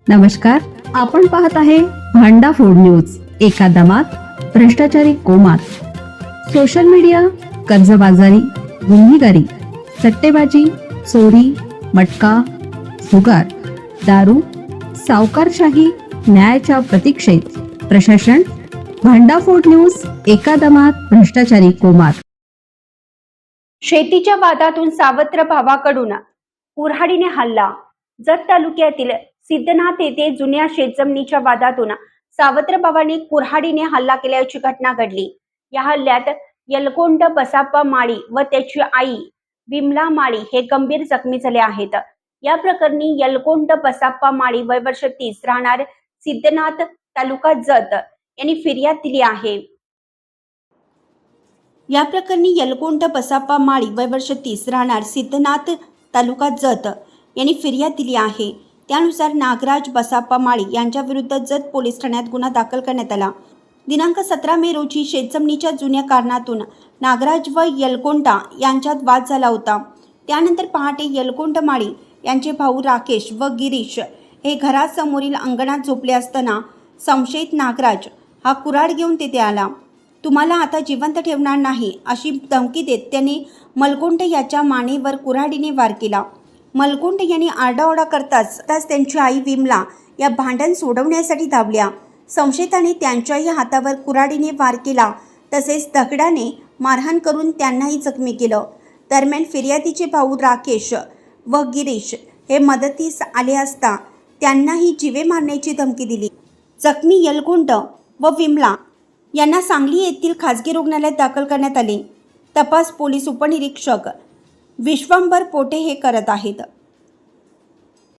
नमस्कार, आपण पाहत आहे भांडा फोड न्यूज. एका दमात भ्रष्टाचारी कोमात. सोशल मीडिया, कर्जबाजारी, गुन्हेगारी, सट्टेबाजी, चोरी, मटका, जुगार, दारू, सावकारशाही, न्यायाच्या प्रतीक्षेत प्रशासन. भांडाफोड न्यूज. एका दमात भ्रष्टाचारी कोमात. शेतीच्या वादातून सावत्र भावाकडून कुऱ्हाडीने हल्ला. जत तालुक्यातील सिद्धनाथ येथे जुन्या शेतजमिनीच्या वादातून सावत्र भावाने कुऱ्हाडीने हल्ला केल्याची घटना घडली. या हल्ल्यात यलकोंड बसाप्पा माळी व त्याची आई विमला माळी हे गंभीर जखमी झाले आहेत. या प्रकरणी यलकोंड बसाप्पा माळी वय वर्ष 30 राहणार सिद्धनाथ तालुका जत यांनी फिर्याद दिली आहे. या प्रकरणी यलकोंड बसाप्पा माळी वय वर्ष 30 राहणार सिद्धनाथ तालुका जत यांनी फिर्याद दिली आहे. त्यानुसार नागराज बसाप्पा माळी यांच्या विरुद्ध जत पोलीस ठाण्यात गुन्हा दाखल करण्यात आला. दिनांक 17 मे रोजी शेतजमिनीच्या जुन्या कारणातून नागराज व यलकोंडा यांच्यात वाद झाला होता. त्यानंतर पहाटे यलकोंड माळी यांचे भाऊ राकेश व गिरीश हे घरासमोरील अंगणात झोपले असताना संशयित नागराज हा कुऱ्हाड घेऊन तेथे आला. तुम्हाला आता जिवंत ठेवणार नाही अशी धमकी देत त्याने मलकोंड याच्या मानेवर कुऱ्हाडीने वार केला. मलकोंड यांनी आरडाओरडा करताच त्यांची आई विमला या भांडण सोडवण्यासाठी धावल्या. संशयिताने त्यांच्याही हातावर कुऱ्हाडीने वार केला तसेच दगडाने मारहाण करून त्यांनाही जखमी केलं. दरम्यान फिर्यादीचे भाऊ राकेश व गिरीश हे मदतीस आले असता त्यांनाही जीवे मारण्याची धमकी दिली. जखमी यलकोंड व विमला यांना सांगली येथील खाजगी रुग्णालयात दाखल करण्यात आले. तपास पोलीस उपनिरीक्षक विश्वांबर पोटे हे करत आहेत.